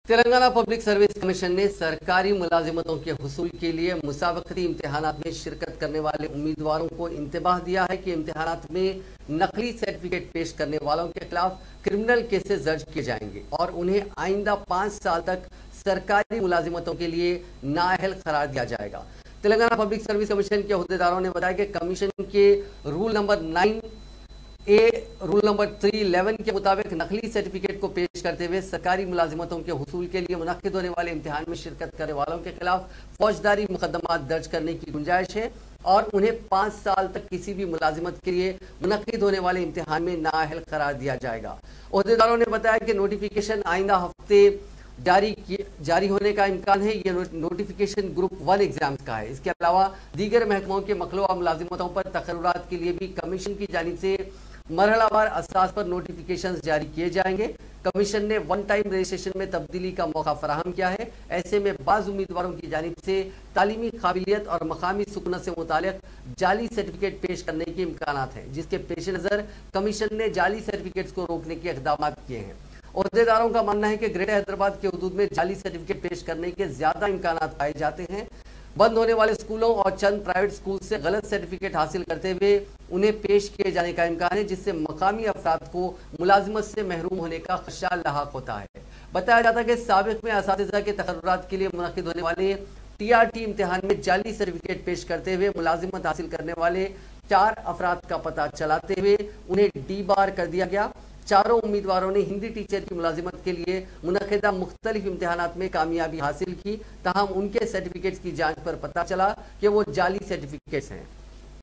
Telangana public service commission ने सरकारी मुलाजिमतों के हुसूल के लिए मुसाबकती इम्तिहानात में शिरकत करने वाले उम्मीदवारों को इंतबाह दिया है कि इम्तिहानात में नकली सर्टिफिकेट पेश करने वालों के खिलाफ क्रिमिनल केसेस दर्ज किए जाएंगे और उन्हें आइंदा 5 साल तक सरकारी मुलाजिमतों के लिए नाअहल करार दिया जाएगा। तेलंगाना पब्लिक सर्विस कमीशन के अहदेदारों ने बताया कि कमीशन के रूल नंबर 311 के मुताबिक नकली सर्टिफिकेट को पेश करते हुए सरकारी मुलाजिमतों के हुसूल के लिए मुनक्किद होने वाले इम्तिहान में शिरकत करने वालों के खिलाफ फौजदारी मुकदमा दर्ज करने की गुंजाइश है और उन्हें 5 साल तक किसी भी मुलाजिमत के लिए मुनक्किद होने वाले इम्तिहान में नाअहल करार दिया जाएगा। अहदेदारों ने बताया कि नोटिफिकेशन आइंदा हफ्ते जारी होने का इम्कान है। ये नोटिफिकेशन ग्रुप 1 एग्जाम्स का है। इसके अलावा दीगर महकमों के मखलूआ मुलाजिमतों पर तकर्रुरात के लिए भी कमीशन की जानिब से मरहलावार असास पर नोटिफिकेशंस जारी किए जाएंगे। कमीशन ने वन टाइम रजिस्ट्रेशन में तब्दीली का मौका फराहम किया है। ऐसे में बाज़ उम्मीदवारों की जानिब से तालीमी काबिलियत और मकामी सुकूनत से मुतालिक जाली सर्टिफिकेट पेश करने के इम्कानात हैं, जिसके पेश नज़र कमीशन ने जाली सर्टिफिकेट्स को रोकने के इक़दाम किए हैं। अहदेदारों का मानना है कि ग्रेटर हैदराबाद के हुदूद में जाली सर्टिफिकेट पेश करने के ज्यादा इम्कानात पाए जाते हैं। बंद होने वाले स्कूलों और चंद प्राइवेट स्कूल से गलत सर्टिफिकेट हासिल करते हुए उन्हें पेश किए जाने का इम्कान है, जिससे मकामी अफराद को मुलाजिमत से महरूम होने का खदशा लाहक होता है। बताया जाता है कि साबिक में असातिज़ा के तकर्रुरात के लिए मुनक्किद होने वाले TRT इम्तिहान में जाली सर्टिफिकेट पेश करते हुए मुलाजिमत हासिल करने वाले 4 अफराद का पता चलाते हुए उन्हें डी-बार कर दिया गया। चारों उम्मीदवारों ने हिंदी टीचर की मुलाजिमत के लिए मुनक्किदा मुख्तलिफ इम्तिहानात में कामयाबी हासिल की, ताहम उनके सर्टिफिकेट्स की जांच पर पता चला कि वो जाली सर्टिफिकेट्स हैं।